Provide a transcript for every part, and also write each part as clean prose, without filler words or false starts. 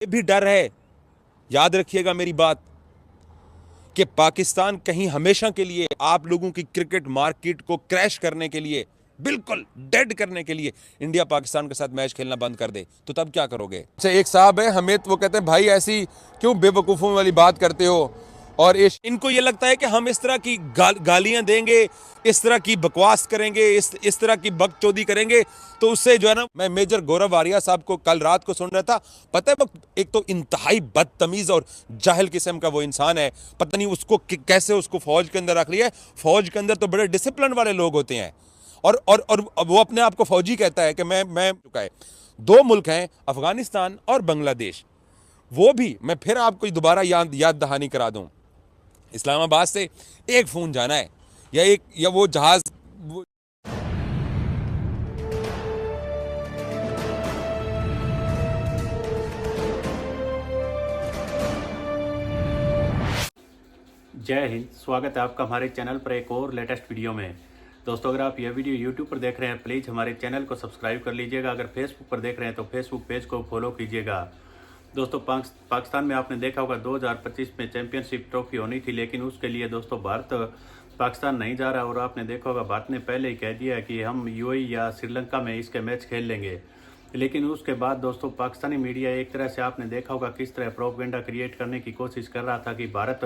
ये भी डर है, याद रखिएगा मेरी बात, कि पाकिस्तान कहीं हमेशा के लिए आप लोगों की क्रिकेट मार्केट को क्रैश करने के लिए, बिल्कुल डेड करने के लिए इंडिया पाकिस्तान के साथ मैच खेलना बंद कर दे, तो तब क्या करोगे? अच्छा, एक साहब है हमें, वो कहते हैं भाई ऐसी क्यों बेवकूफ़ों वाली बात करते हो, और इनको ये लगता है कि हम इस तरह की गालियां देंगे, इस तरह की बकवास करेंगे, इस तरह की बकचोदी करेंगे, तो उससे जो है ना, मैं मेजर गौरव आर्या साहब को कल रात को सुन रहा था। पता है वो एक तो इंतहाई बदतमीज और जाहिल किस्म का वो इंसान है, पता नहीं उसको कैसे उसको फौज के अंदर रख लिया है। फौज के अंदर तो बड़े डिसिप्लिन वाले लोग होते हैं, और वो अपने आप को फौजी कहता है कि मैं चुका है। दो मुल्क हैं, अफगानिस्तान और बांग्लादेश, वो भी मैं फिर आपको दोबारा याद दहानी करा दूं, इस्लामाबाद से एक फोन जाना है, या वो जहाज जय हिंद। स्वागत है आपका हमारे चैनल पर एक और लेटेस्ट वीडियो में। दोस्तों, अगर आप यह वीडियो यूट्यूब पर देख रहे हैं, प्लीज़ हमारे चैनल को सब्सक्राइब कर लीजिएगा। अगर फेसबुक पर देख रहे हैं तो फेसबुक पेज को फॉलो कीजिएगा। दोस्तों, पाकिस्तान में आपने देखा होगा 2025 में चैंपियनशिप ट्रॉफी होनी थी, लेकिन उसके लिए दोस्तों भारत पाकिस्तान नहीं जा रहा। और आपने देखा होगा भारत ने पहले ही कह दिया कि हम यूएई या श्रीलंका में इसके मैच खेल लेंगे। लेकिन उसके बाद दोस्तों पाकिस्तानी मीडिया एक तरह से आपने देखा होगा किस तरह प्रोपेगेंडा क्रिएट करने की कोशिश कर रहा था कि भारत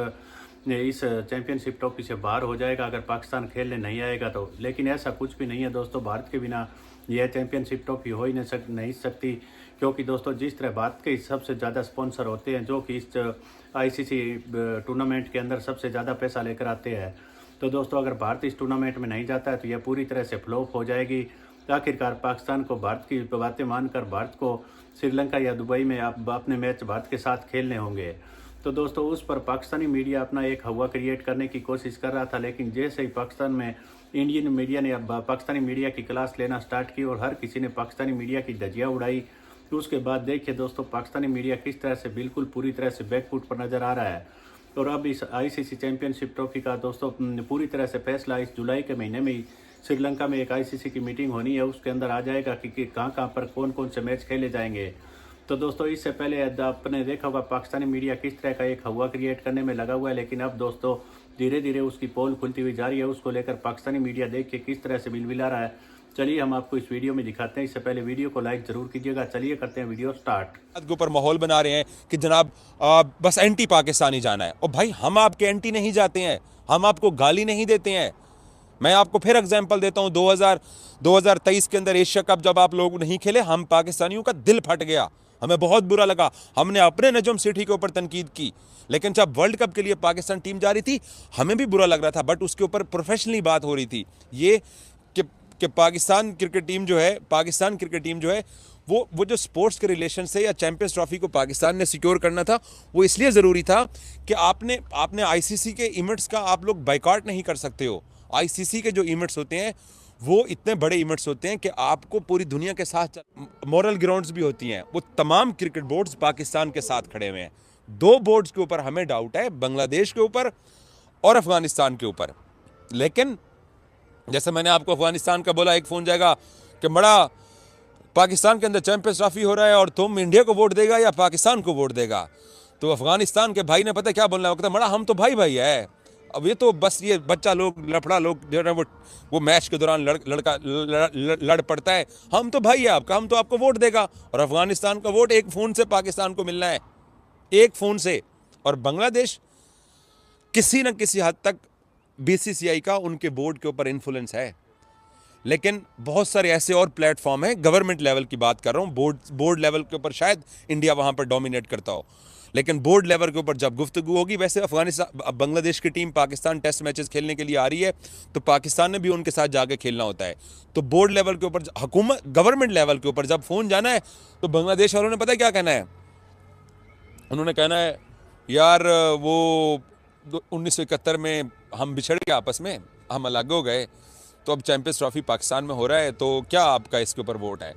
इस चैंपियनशिप ट्रॉफी से बाहर हो जाएगा अगर पाकिस्तान खेलने नहीं आएगा तो। लेकिन ऐसा कुछ भी नहीं है दोस्तों, भारत के बिना यह चैंपियनशिप ट्रॉफी हो ही नहीं सकती, क्योंकि दोस्तों जिस तरह भारत के सबसे ज़्यादा स्पॉन्सर होते हैं, जो कि इस आईसीसी टूर्नामेंट के अंदर सबसे ज़्यादा पैसा लेकर आते हैं, तो दोस्तों अगर भारत इस टूर्नामेंट में नहीं जाता है तो यह पूरी तरह से फ्लॉप हो जाएगी। आखिरकार पाकिस्तान को भारत की बातें मानकर भारत को श्रीलंका या दुबई में अपने मैच भारत के साथ खेलने होंगे। तो दोस्तों उस पर पाकिस्तानी मीडिया अपना एक हवा क्रिएट करने की कोशिश कर रहा था, लेकिन जैसे ही पाकिस्तान में इंडियन मीडिया ने पाकिस्तानी मीडिया की क्लास लेना स्टार्ट की और हर किसी ने पाकिस्तानी मीडिया की धज्जियां उड़ाई, तो उसके बाद देखिए दोस्तों पाकिस्तानी मीडिया किस तरह से बिल्कुल पूरी तरह से बैकफुट पर नज़र आ रहा है। और अब इस आईसीसी चैंपियनशिप ट्रॉफी का दोस्तों पूरी तरह से फैसला इस जुलाई के महीने में ही श्रीलंका में एक आईसीसी की मीटिंग होनी है, उसके अंदर आ जाएगा कि कहाँ कहाँ पर कौन कौन से मैच खेले जाएंगे। तो दोस्तों इससे पहले आपने देखा होगा पाकिस्तानी मीडिया किस तरह का एक हवा क्रिएट करने में लगा हुआ है, लेकिन अब दोस्तों धीरे धीरे उसकी पोल खुलती हुई जा रही है। उसको लेकर पाकिस्तानी मीडिया देख के किस तरह से बिलबिला रहा है, चलिए हम आपको इस वीडियो में दिखाते हैं। इससे पहले वीडियो को लाइक जरूर कीजिएगा। चलिए करते हैं वीडियो स्टार्ट। के ऊपर माहौल बना रहे हैं कि जनाब बस एंटी पाकिस्तानी जाना है। और भाई हम आपके एंटी नहीं जाते हैं, हम आपको गाली नहीं देते हैं। मैं आपको फिर एग्जांपल देता हूं, 2023 के अंदर एशिया कप जब आप लोग नहीं खेले, हम पाकिस्तानियों का दिल फट गया, हमें बहुत बुरा लगा, हमने अपने नजम सिटी के ऊपर तनकीद की। लेकिन जब वर्ल्ड कप के लिए पाकिस्तान टीम जा रही थी, हमें भी बुरा लग रहा था, बट उसके ऊपर प्रोफेशनली बात हो रही थी, ये कि पाकिस्तान क्रिकेट टीम जो है वो जो स्पोर्ट्स के रिलेशन से या चैंपियंस ट्रॉफी को पाकिस्तान ने सिक्योर करना था, वो इसलिए ज़रूरी था कि आपने आईसीसी के इवेंट्स का आप लोग बाइकआउट नहीं कर सकते हो। आईसीसी के जो इवेंट्स होते हैं वो इतने बड़े इवेंट्स होते हैं कि आपको पूरी दुनिया के साथ, मॉरल ग्राउंड्स भी होती हैं, वो तमाम क्रिकेट बोर्ड्स पाकिस्तान के साथ खड़े हुए हैं। दो बोर्ड्स के ऊपर हमें डाउट है, बांग्लादेश के ऊपर और अफगानिस्तान के ऊपर। लेकिन जैसे मैंने आपको अफगानिस्तान का बोला, एक फोन जाएगा कि बड़ा पाकिस्तान के अंदर चैंपियंस ट्रॉफी हो रहा है और तुम इंडिया को वोट देगा या पाकिस्तान को वोट देगा, तो अफगानिस्तान के भाई ने पता क्या बोलना है, बड़ा हम तो भाई भाई है। अब ये तो बस ये बच्चा लोग, लफड़ा लोग जो है वो मैच के दौरान लड़ पड़ता है, हम तो भाई है आपका, हम तो आपको वोट देगा। और अफगानिस्तान का वोट एक फ़ोन से पाकिस्तान को मिलना है, एक फ़ोन से। और बांग्लादेश किसी न किसी हद तक बीसीसीआई का उनके बोर्ड के ऊपर इन्फ्लुएंस है, लेकिन बहुत सारे ऐसे और प्लेटफॉर्म हैं, गवर्नमेंट लेवल की बात कर रहा हूँ, बोर्ड लेवल के ऊपर शायद इंडिया वहाँ पर डोमिनेट करता हो, लेकिन बोर्ड लेवल के ऊपर जब गुफ्तगू होगी, वैसे अफगानिस्तान बांग्लादेश की टीम पाकिस्तान टेस्ट मैचेस खेलने के लिए आ रही है, तो पाकिस्तान ने भी उनके साथ जाके खेलना होता है। तो बोर्ड लेवल के ऊपर, हुकूमत गवर्नमेंट लेवल के ऊपर जब फ़ोन जाना है, तो बांग्लादेश वालों ने पता है क्या कहना है, उन्होंने कहना है यार वो 1971 में हम बिछड़ गए, आपस में हम अलग हो गए, तो अब चैंपियंस ट्रॉफी पाकिस्तान में हो रहा है, तो क्या आपका इसके ऊपर वोट है।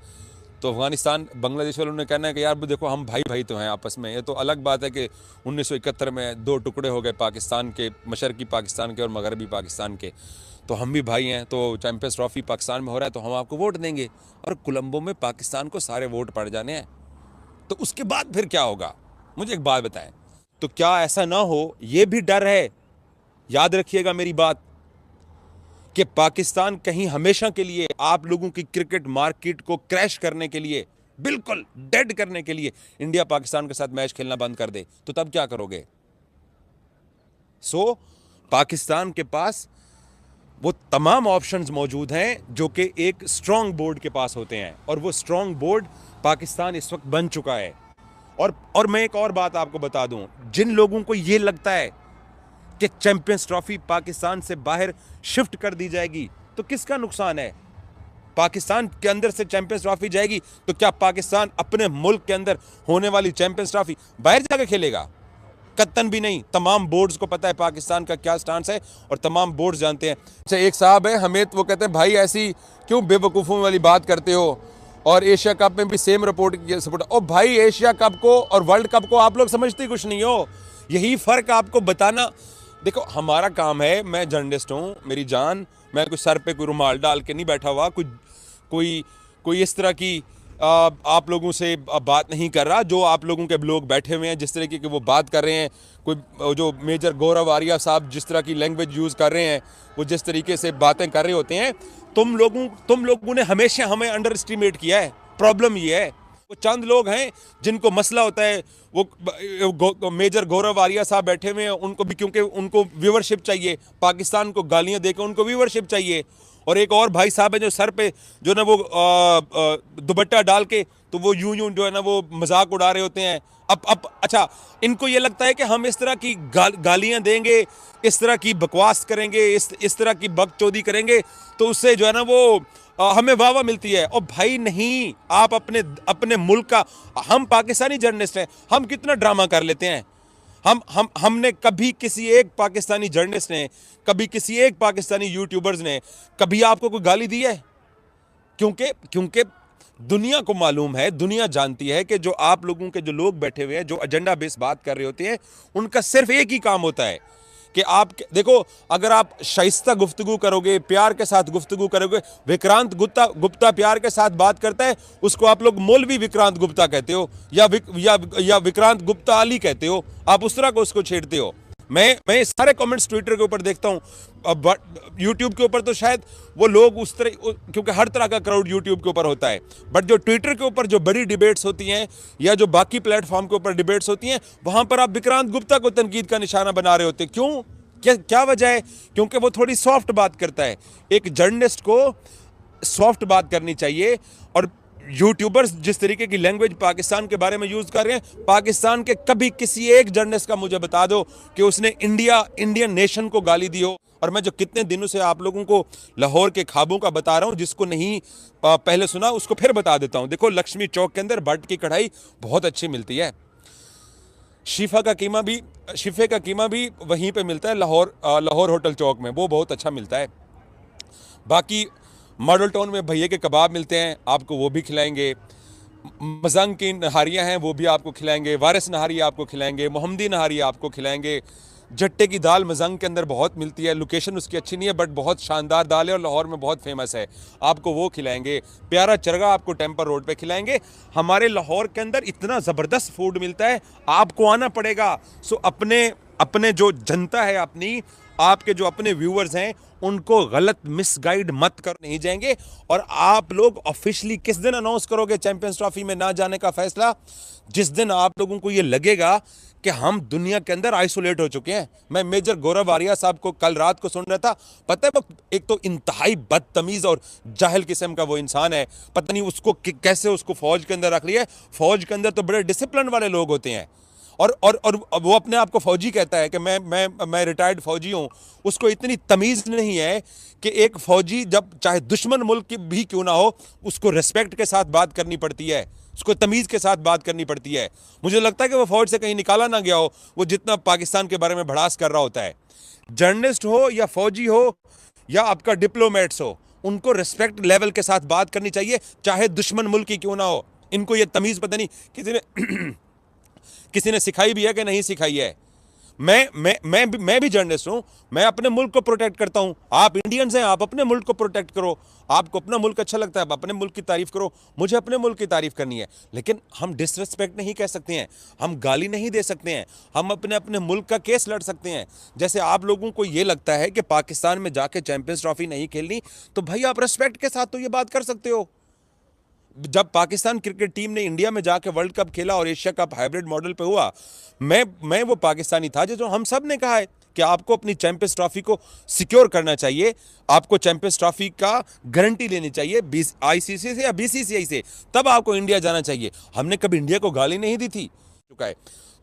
तो अफगानिस्तान बांग्लादेश वालों ने कहना है कि यार देखो हम भाई भाई तो हैं आपस में, ये तो अलग बात है कि 1971 में दो टुकड़े हो गए पाकिस्तान के, मशरकी पाकिस्तान के और मगरबी पाकिस्तान के, तो हम भी भाई हैं, तो चैंपियंस ट्रॉफी पाकिस्तान में हो रहा है तो हम आपको वोट देंगे। और कोलंबो में पाकिस्तान को सारे वोट पड़ जाने हैं, तो उसके बाद फिर क्या होगा? मुझे एक बात बताएं। तो क्या ऐसा ना हो, यह भी डर है, याद रखिएगा मेरी बात, कि पाकिस्तान कहीं हमेशा के लिए आप लोगों की क्रिकेट मार्केट को क्रैश करने के लिए, बिल्कुल डेड करने के लिए इंडिया पाकिस्तान के साथ मैच खेलना बंद कर दे, तो तब क्या करोगे? पाकिस्तान के पास वो तमाम ऑप्शंस मौजूद हैं जो कि एक स्ट्रांग बोर्ड के पास होते हैं, और वो स्ट्रांग बोर्ड पाकिस्तान इस वक्त बन चुका है। और मैं एक और बात आपको बता दूं, जिन लोगों को ये लगता है कि चैंपियंस ट्रॉफी पाकिस्तान से बाहर शिफ्ट कर दी जाएगी, तो किसका नुकसान है? पाकिस्तान के अंदर से चैंपियंस ट्रॉफी जाएगी तो क्या पाकिस्तान अपने मुल्क के अंदर होने वाली चैंपियंस ट्रॉफी बाहर जाकर खेलेगा? कत्तन भी नहीं। तमाम बोर्ड्स को पता है पाकिस्तान का क्या स्टांस है, और तमाम बोर्ड्स जानते हैं। अच्छा, एक साहब है हमें, वो कहते हैं भाई ऐसी क्यों बेवकूफ़ों वाली बात करते हो, और एशिया कप में भी सेम रिपोर्ट सपोर्ट। ओ भाई, एशिया कप को और वर्ल्ड कप को आप लोग समझते कुछ नहीं हो। यही फ़र्क आपको बताना। देखो, हमारा काम है, मैं जर्नलिस्ट हूँ मेरी जान, मैं कोई सर पे कोई रुमाल डाल के नहीं बैठा हुआ, कोई इस तरह की आप लोगों से बात नहीं कर रहा। जो आप लोगों के लोग बैठे हुए हैं, जिस तरीके की वो बात कर रहे हैं, कोई जो मेजर गौरव आर्या साहब जिस तरह की लैंग्वेज यूज़ कर रहे हैं, वो जिस तरीके से बातें कर रहे होते हैं, तुम लोगों ने हमेशा हमें अंडर एस्टिमेट किया है। प्रॉब्लम ये है, वो चंद लोग हैं जिनको मसला होता है। वो मेजर गौरव आर्या साहब बैठे हुए हैं, उनको भी क्योंकि उनको व्यूवरशिप चाहिए, पाकिस्तान को गालियां देकर उनको व्यूवरशिप चाहिए। और एक और भाई साहब है जो सर पे जो ना वो दुपट्टा डाल के, तो वो यूं जो है ना वो मजाक उड़ा रहे होते हैं। अब अच्छा, इनको ये लगता है कि हम इस तरह की गालियां देंगे, इस तरह की बकवास करेंगे, इस तरह की बकचोदी करेंगे, तो उससे जो है ना वो हमें वाह मिलती है। और भाई नहीं, आप अपने मुल्क का, हम पाकिस्तानी जर्नलिस्ट हैं, हम कितना ड्रामा कर लेते हैं। हमने कभी किसी एक पाकिस्तानी जर्नलिस्ट ने, कभी किसी एक पाकिस्तानी यूट्यूबर्स ने कभी आपको कोई गाली दी है? क्योंकि दुनिया को मालूम है, दुनिया जानती है कि जो आप लोगों के जो लोग बैठे हुए हैं, जो एजेंडा बेस्ड बात कर रहे होते हैं, उनका सिर्फ एक ही काम होता है कि आप देखो, अगर आप शाइस्ता गुफ्तगू करोगे, प्यार के साथ गुफ्तगू करोगे, विक्रांत गुप्ता प्यार के साथ बात करता है, उसको आप लोग मौलवी विक्रांत गुप्ता कहते हो, या विक्रांत गुप्ता अली कहते हो, आप उस तरह को उसको छेड़ते हो। मैं सारे कमेंट्स ट्विटर के ऊपर देखता हूँ, यूट्यूब के ऊपर तो शायद वो लोग उस तरह, क्योंकि हर तरह का क्राउड यूट्यूब के ऊपर होता है, बट जो ट्विटर के ऊपर जो बड़ी डिबेट्स होती हैं, या जो बाकी प्लेटफॉर्म के ऊपर डिबेट्स होती हैं, वहां पर आप विक्रांत गुप्ता को तनकीद का निशाना बना रहे होते हैं। क्यों? क्या वजह है? क्योंकि वो थोड़ी सॉफ्ट बात करता है। एक जर्नलिस्ट को सॉफ्ट बात करनी चाहिए, और यूट्यूबर्स जिस तरीके की लैंग्वेज पाकिस्तान के बारे में यूज कर रहे हैं, पाकिस्तान के कभी किसी एक जर्नलिस्ट का मुझे बता दो कि उसने इंडियन नेशन को गाली दी हो। और मैं जो कितने दिनों से आप लोगों को लाहौर के ख्वाबों का बता रहा हूं, जिसको नहीं पहले सुना उसको फिर बता देता हूं। देखो, लक्ष्मी चौक के अंदर भट्ट की कढ़ाई बहुत अच्छी मिलती है। शीफे का कीमा भी वहीं पे मिलता है, लाहौर होटल चौक में, वो बहुत अच्छा मिलता है। बाकी मॉडल टाउन में भैया के कबाब मिलते हैं, आपको वो भी खिलाएंगे। मजंग की नहारियाँ हैं, वो भी आपको खिलाएंगे। वारिस नहारी आपको खिलाएंगे। मोहम्मदी नहारी आपको खिलाएंगे। जट्टे की दाल मजंग के अंदर बहुत मिलती है, लोकेशन उसकी अच्छी नहीं है बट बहुत शानदार दाल है और लाहौर में बहुत फेमस है, आपको वो खिलाएंगे। प्यारा चरगा आपको टेम्पर रोड पे खिलाएंगे। हमारे लाहौर के अंदर इतना ज़बरदस्त फूड मिलता है, आपको आना पड़ेगा। सो अपने जो जनता है, अपनी आपके जो अपने व्यूअर्स हैं, उनको गलत मिसगाइड मत कर नहीं जाएंगे। और आप लोग ऑफिशियली किस दिन अनाउंस करोगे चैंपियंस ट्रॉफी में ना जाने का फैसला? जिस दिन आप लोगों को ये लगेगा कि हम दुनिया के अंदर आइसोलेट हो चुके हैं। मैं मेजर गौरव आर्या साहब को कल रात को सुन रहा था, पता है वो एक तो इंतहाई बदतमीज और जाहिल किस्म का वो इंसान है, पता नहीं उसको कैसे उसको फौज के अंदर रख लिया है। फौज के अंदर तो बड़े डिसिप्लिन वाले लोग होते हैं, और वो अपने आप को फौजी कहता है कि मैं रिटायर्ड फौजी हूँ। उसको इतनी तमीज़ नहीं है कि एक फौजी जब चाहे दुश्मन मुल्क की भी क्यों ना हो, उसको रिस्पेक्ट के साथ बात करनी पड़ती है, उसको तमीज़ के साथ बात करनी पड़ती है। मुझे लगता है कि वो फौज से कहीं निकाला ना गया हो, वो जितना पाकिस्तान के बारे में भड़ास कर रहा होता है। जर्नलिस्ट हो या फौजी हो या आपका डिप्लोमेट्स हो, उनको रिस्पेक्ट लेवल के साथ बात करनी चाहिए, चाहे दुश्मन मुल्क की क्यों ना हो। इनको ये तमीज़ पता नहीं किसी ने सिखाई भी है कि नहीं सिखाई है। मैं भी जर्नलिस्ट हूं, मैं अपने मुल्क को प्रोटेक्ट करता हूं। आप इंडियंस हैं, आप अपने मुल्क को प्रोटेक्ट करो। आपको अपना मुल्क अच्छा लगता है, आप अपने मुल्क की तारीफ करो, मुझे अपने मुल्क की तारीफ करनी है। लेकिन हम डिसरिस्पेक्ट नहीं कह सकते हैं, हम गाली नहीं दे सकते हैं, हम अपने अपने मुल्क का केस लड़ सकते हैं। जैसे आप लोगों को यह लगता है कि पाकिस्तान में जाके चैंपियंस ट्रॉफी नहीं खेलनी, तो भाई आप रिस्पेक्ट के साथ तो ये बात कर सकते हो। जब पाकिस्तान क्रिकेट टीम ने इंडिया में जाके वर्ल्ड कप खेला और एशिया कप हाइब्रिड मॉडल पे हुआ, मैं वो पाकिस्तानी था जो हम सब ने कहा है कि आपको अपनी चैंपियंस ट्रॉफी को सिक्योर करना चाहिए, आपको चैंपियंस ट्रॉफी का गारंटी लेनी चाहिए आईसीसी से या बीसीसीआई से, तब आपको इंडिया जाना चाहिए। हमने कभी इंडिया को गाली नहीं दी थी। चुका है,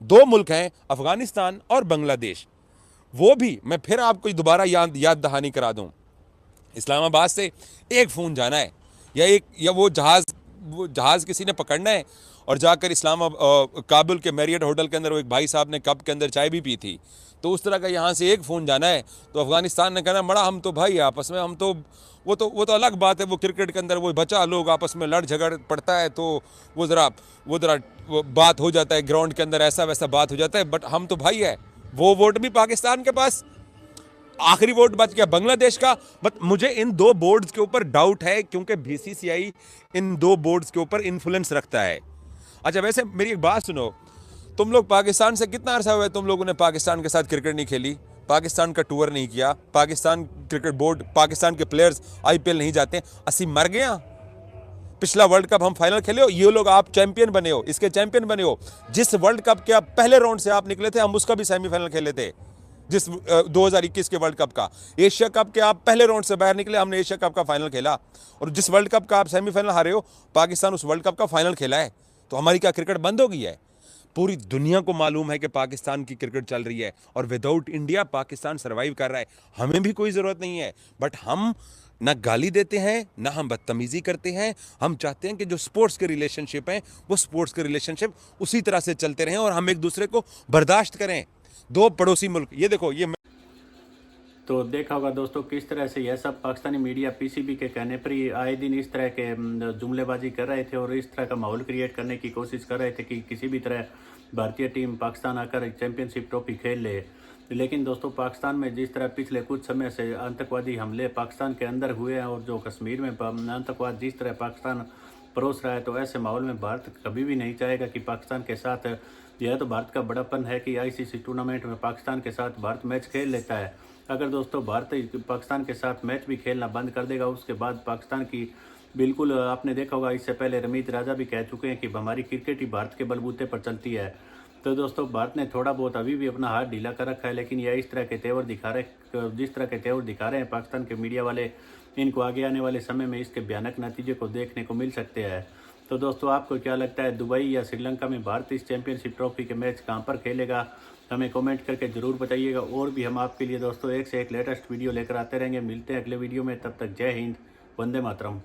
दो मुल्क हैं, अफगानिस्तान और बांग्लादेश। वो भी मैं फिर आपको दोबारा याद दहानी करा दूं, इस्लामाबाद से एक फ़ोन जाना है या वो जहाज़ किसी ने पकड़ना है और जाकर काबुल के मैरियट होटल के अंदर वो एक भाई साहब ने कप के अंदर चाय भी पी थी, तो उस तरह का यहाँ से एक फ़ोन जाना है, तो अफगानिस्तान ने कहना बड़ा हम तो भाई आपस में, हम तो वो तो अलग बात है। वो क्रिकेट के अंदर वो बच्चा लोग आपस में लड़ झगड़ पड़ता है, तो वो ज़रा बात हो जाता है ग्राउंड के अंदर, ऐसा वैसा बात हो जाता है, बट हम तो भाई है। वो वोट भी पाकिस्तान के पास, आखिरी वोट बच गया बांग्लादेश का। बट मुझे इन दो बोर्ड्स के ऊपर डाउट है, क्योंकि बीसीसीआई इन दो बोर्ड्स के ऊपर इन्फ्लुएंस रखता है। अच्छा, वैसे मेरी एक बात सुनो, तुम लोग पाकिस्तान से कितना अरसा हुआ है तुम लोगों ने पाकिस्तान के साथ क्रिकेट नहीं खेली, पाकिस्तान का टूर नहीं किया, पाकिस्तान क्रिकेट बोर्ड, पाकिस्तान के प्लेयर्स आईपीएल नहीं जाते? असि मर गया। पिछला वर्ल्ड कप हम फाइनल खेले हो, ये लोग आप चैंपियन बने हो, इसके चैंपियन बने हो। जिस वर्ल्ड कप के आप पहले राउंड से आप निकले थे, हम उसका भी सेमीफाइनल खेले थे। जिस 2021 के वर्ल्ड कप का, एशिया कप के आप पहले राउंड से बाहर निकले, हमने एशिया कप का फाइनल खेला। और जिस वर्ल्ड कप का आप सेमीफाइनल हारे हो, पाकिस्तान उस वर्ल्ड कप का फाइनल खेला है। तो हमारी क्या क्रिकेट बंद हो गई है? पूरी दुनिया को मालूम है कि पाकिस्तान की क्रिकेट चल रही है और विदाउट इंडिया पाकिस्तान सर्वाइव कर रहा है। हमें भी कोई ज़रूरत नहीं है, बट हम ना गाली देते हैं, ना हम बदतमीज़ी करते हैं। हम चाहते हैं कि जो स्पोर्ट्स के रिलेशनशिप हैं, वो स्पोर्ट्स के रिलेशनशिप उसी तरह से चलते रहें और हम एक दूसरे को बर्दाश्त करें। दो पड़ोसी मुल्क, ये देखो, ये तो देखा होगा दोस्तों किस तरह से यह सब पाकिस्तानी मीडिया पीसीबी के कहने पर ही आए दिन इस तरह के जुमलेबाजी कर रहे थे और इस तरह का माहौल क्रिएट करने की कोशिश कर रहे थे कि किसी भी तरह भारतीय टीम पाकिस्तान आकर चैंपियनशिप ट्रॉफी खेल ले। लेकिन दोस्तों पाकिस्तान में जिस तरह पिछले कुछ समय से आतंकवादी हमले पाकिस्तान के अंदर हुए हैं और जो कश्मीर में आतंकवाद जिस तरह पाकिस्तान परोस रहा है, तो ऐसे माहौल में भारत कभी भी नहीं चाहेगा कि पाकिस्तान के साथ, यह तो भारत का बड़ापन है कि आईसीसी टूर्नामेंट में पाकिस्तान के साथ भारत मैच खेल लेता है। अगर दोस्तों भारत पाकिस्तान के साथ मैच भी खेलना बंद कर देगा, उसके बाद पाकिस्तान की बिल्कुल, आपने देखा होगा इससे पहले रमीत राजा भी कह चुके हैं कि हमारी क्रिकेट ही भारत के बलबूते पर चलती है। तो दोस्तों भारत ने थोड़ा बहुत अभी भी अपना हाथ ढीला कर रखा है, लेकिन यह इस तरह के तेवर दिखा रहे, जिस तरह के तेवर दिखा रहे हैं पाकिस्तान के मीडिया वाले, इनको आगे आने वाले समय में इसके भयानक नतीजे को देखने को मिल सकते हैं। तो दोस्तों आपको क्या लगता है, दुबई या श्रीलंका में भारत इस चैंपियनशिप ट्रॉफी के मैच कहां पर खेलेगा? हमें कमेंट करके ज़रूर बताइएगा। और भी हम आपके लिए दोस्तों एक से एक लेटेस्ट वीडियो लेकर आते रहेंगे। मिलते हैं अगले वीडियो में, तब तक जय हिंद, वंदे मातरम।